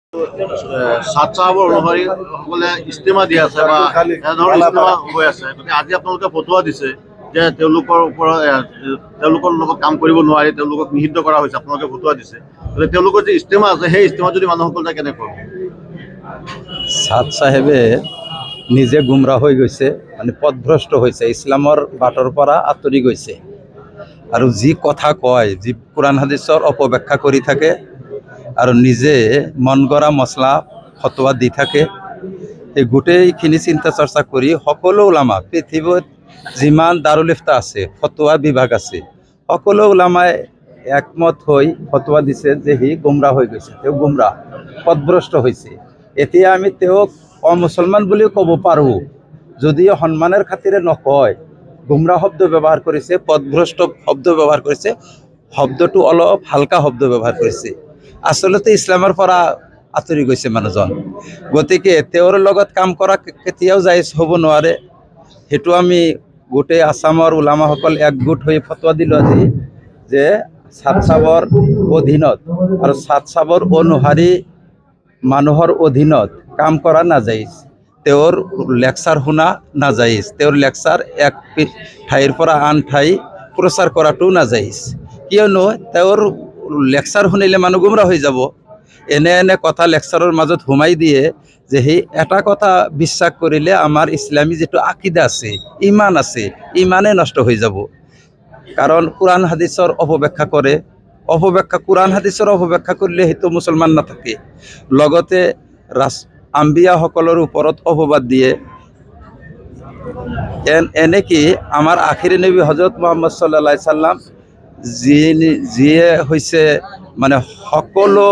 সাত সাহাবৰ অনুসাৰীসকলে ইস্তেমা দি আছে বা এনেধৰণৰ ইস্তেমা হৈ আছে। গতিকে আজি আপোনালোকে ফটোৱা দিছে যে তেওঁলোকৰ ওপৰত তেওঁলোকৰ লগত কাম কৰিব নোৱাৰি, তেওঁলোকক নিষিদ্ধ কৰা হৈছে, আপোনালোকে ফটোৱা দিছে। গতিকে তেওঁলোকৰ যি ইস্তেমা আছে সেই ইস্তেমা যদি মানুহসকলে কেনেকৈ সাদ চাহেবে নিজে গুমৰাহ হৈ গৈছে, মানে পথভ্ৰষ্ট হৈছে, ইছলামৰ বাটৰ পৰা আঁতৰি গৈছে আৰু যি কথা কয়, যি কোৰাণ হাদিছৰ অপব্যাখ্যা কৰি থাকে আৰু নিজে মন গঢ়া মছলা ফটোৱা দি থাকে। এই গোটেইখিনি চিন্তা চৰ্চা কৰি সকলো ওলামা, পৃথিৱীত যিমান দাৰুল ইফতা আছে, ফটোৱা বিভাগ আছে, সকলো ওলামাই একমত হৈ ফটোৱা দিছে যে সি গুমৰাহ হৈ গৈছে, তেওঁ গুমৰাহ পথভ্ৰষ্ট হৈছে। এতিয়া আমি তেওঁক অমুছলমান বুলিও ক'ব পাৰোঁ, যদিও সন্মানৰ খাতিৰে নকয়। গুমৰাহ শব্দ ব্যৱহাৰ কৰিছে, পথভ্ৰষ্ট শব্দ ব্যৱহাৰ কৰিছে, শব্দটো অলপ হালকা শব্দ ব্যৱহাৰ কৰিছে। আচলতে ইছলামৰ পৰা আঁতৰি গৈছে মানুহজন। গতিকে তেওঁৰ লগত কাম কৰা কেতিয়াও জায়েজ হ'ব নোৱাৰে। সেইটো আমি গোটেই আসামৰ ওলামাসকল একগোট হৈ ফটোৱা দিলোঁ আজি যে সাদ চাবৰ অধীনত আৰু সাদ চাবৰ অনুসাৰী মানুহৰ অধীনত কাম কৰা নাজায়েজ, তেওঁৰ লেকচাৰ শুনা নাজায়েজ, তেওঁৰ লেকচাৰ এক ঠাইৰ পৰা আন ঠাই প্ৰচাৰ কৰাটো নাজায়েজ। কিয়নো তেওঁৰ লেকচাৰ শুনিলে মানুহ গুমৰাহ হৈ যাব। এনে কথা লেকচাৰৰ মাজত সোমাই দিয়ে যে সেই এটা কথা বিশ্বাস কৰিলে আমাৰ ইছলামী যিটো আকিদা আছে, ইমান আছে, ইমানে নষ্ট হৈ যাব। কাৰণ কোৰাণ হাদিছৰ অপব্যাখ্যা কৰে, কোৰাণ হাদিছৰ অপব্যাখ্যা কৰিলে সেইটো মুছলমান নাথাকে। লগতে আম্বিয়াসকলৰ ওপৰত অপবাদ দিয়ে। এনেকি আমাৰ আখিৰি নবী হজৰত মুহাম্মদ সাল্লাল্লাহু আলাইহি সাল্লাম যিয়ে হৈছে মানে সকলো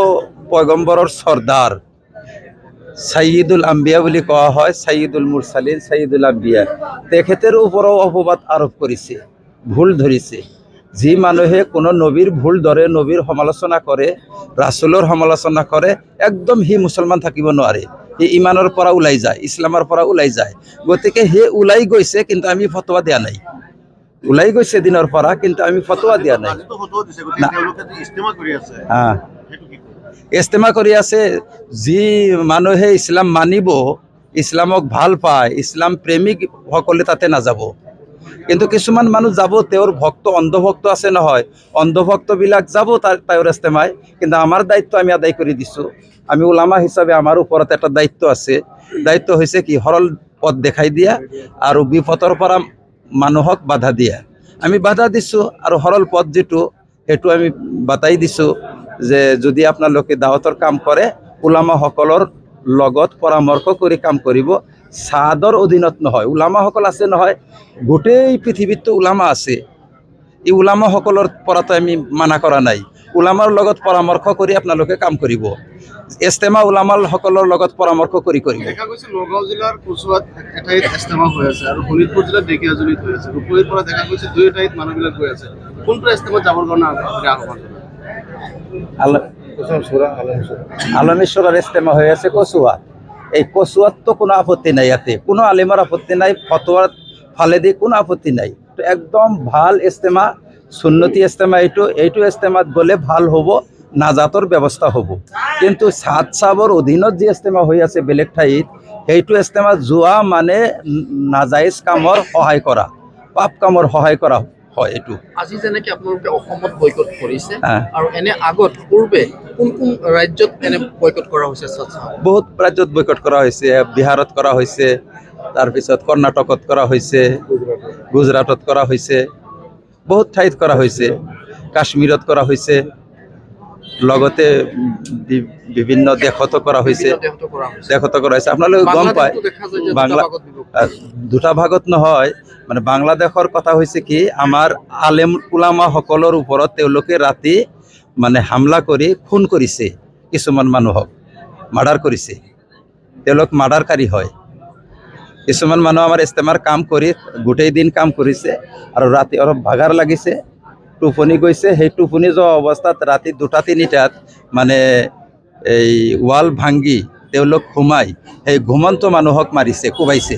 পয়গম্বৰৰ চৰ্দাৰ, সাইয়্যিদুল আম্বিয়া বুলি কোৱা হয়, সাইয়্যিদুল মুৰসালিন, সাইয়্যিদুল আম্বিয়া, তেখেতৰ ওপৰত অপবাদ আৰোপ কৰিছে, ভুল ধৰিছে। যি মানুহে কোনো নবীৰ ভুল ধৰে, নবীৰ সমালোচনা কৰে, ৰাছুলৰ সমালোচনা কৰে, একদম সি মুছলমান থাকিব নোৱাৰে, সি ইমানৰ পৰা ওলাই যায়, ইছলামৰ পৰা ওলাই যায়। গতিকে সি ওলাই গৈছে, কিন্তু আমি ফটোৱা দিয়া নাই। ওলাই গৈছে দিনৰ পৰা, কিন্তু আমি ফটোৱা দিয়া নাই। ইস্তেমা কৰি আছে, যি মানুহে ইছলাম মানিব, ইছলামক ভাল পায়, ইছলাম প্ৰেমিক সকলে তাতে নাযাব। কিন্তু কিছুমান মানুহ যাব, তেওঁৰ ভক্ত অন্ধভক্ত আছে নহয়, অন্ধভক্তবিলাক যাব তেওঁৰ ইস্তেমায়। কিন্তু আমাৰ দায়িত্ব আমি আদায় কৰি দিছোঁ। আমি ওলামা হিচাপে আমাৰ ওপৰত এটা দায়িত্ব আছে। দায়িত্ব হৈছে কি, সৰল পথ দেখাই দিয়া আৰু বিপথৰ পৰা মানুহক বাধা দিয়া। আমি বাধা দিছোঁ আৰু সৰল পথ যিটো সেইটো আমি বাতাই দিছোঁ যে যদি আপোনালোকে দাৱতৰ কাম কৰে, ওলামাসকলৰ লগত পৰামৰ্শ কৰি কাম কৰিব, সাদৰ অধীনত নহয়। ওলামাসকল আছে নহয়, গোটেই পৃথিৱীততো ওলামা আছে, এই ওলামাসকলৰ পৰাতো আমি মানা কৰা নাই। ওলামাৰ লগত পৰামৰ্শ কৰি আপোনালোকে কাম কৰিব, ইস্তেমা ওলামাসকলৰ লগত পৰামৰ্শ কৰি কৰিব। দেখা গৈছে নগাঁও জিলাৰ কচুৱাত এঠাইত ইস্তেমা হৈ আছে আৰু শোণিতপুৰ জিলাৰ ঢেকীয়াজুলিত হৈ আছে। ৰূপহীৰ পৰা দেখা গৈছে দুই ঠাইত মানুহবিলাক গৈ আছে। কোনটো ইস্তেমাত যাবৰ কাৰণে আহ্বান? আলমেশ্বৰৰ ইস্তেমা হৈ আছে কচুৱাত। এই কচুৱাততো কোনো আপত্তি নাই, ইয়াতে কোনো আলিমৰ আপত্তি নাই, ফটোৱাৰ ফালেদি কোনো আপত্তি নাই। একদম ভাল ইস্তেমা, সুন্নতি ইস্তেমা। এইটো ইস্তেমাত গ'লে ভাল হ'ব, নাজাতৰ ব্যৱস্থা হ'ব। কিন্তু সাদ চাবৰ অধীনত যি ইস্তেমা হৈ আছে বেলেগ ঠাইত, সেইটো ইস্তেমাত যোৱা মানে নাজায়েজ কামৰ সহায় কৰা, পাপ কামৰ সহায় কৰা হয়। এইটো আজি যেনেকৈ আপোনালোকে অসমত বয়কট কৰিছে আৰু এনে আগত পূৰ্বে কোন কোন ৰাজ্যত এনে বয়কট কৰা হৈছে? বহুত ৰাজ্যত বয়কট কৰা হৈছে, বিহাৰত কৰা হৈছে, তাৰপিছত কৰ্ণাটকত কৰা হৈছে, গুজৰাটত কৰা হৈছে, বহুত ঠাইত কৰা হৈছে, কাশ্মীৰত কৰা হৈছে, লগতে বিভিন্ন দেশতো কৰা হৈছে। আপোনালোকে গম পায়, দুটা ভাগত নহয়, মানে বাংলাদেশৰ কথা হৈছে কি, আমাৰ আলেম উলামাসকলৰ ওপৰত তেওঁলোকে ৰাতি মানে হামলা কৰি খুন কৰিছে, কিছুমান মানুহক মাৰ্ডাৰ কৰিছে, তেওঁলোক মাৰ্ডাৰকাৰী হয়। কিছুমান মানুহ আমাৰ ইস্তেমাৰ কাম কৰি গোটেই দিন কাম কৰিছে আৰু ৰাতি অলপ ভাগাৰ লাগিছে, টোপনি গৈছে। সেই টোপনি যোৱা অৱস্থাত ৰাতি 2টা-3টাত মানে এই ৱাল ভাঙি তেওঁলোক সোমাই সেই ঘুমন্ত মানুহক মাৰিছে, কোবাইছে।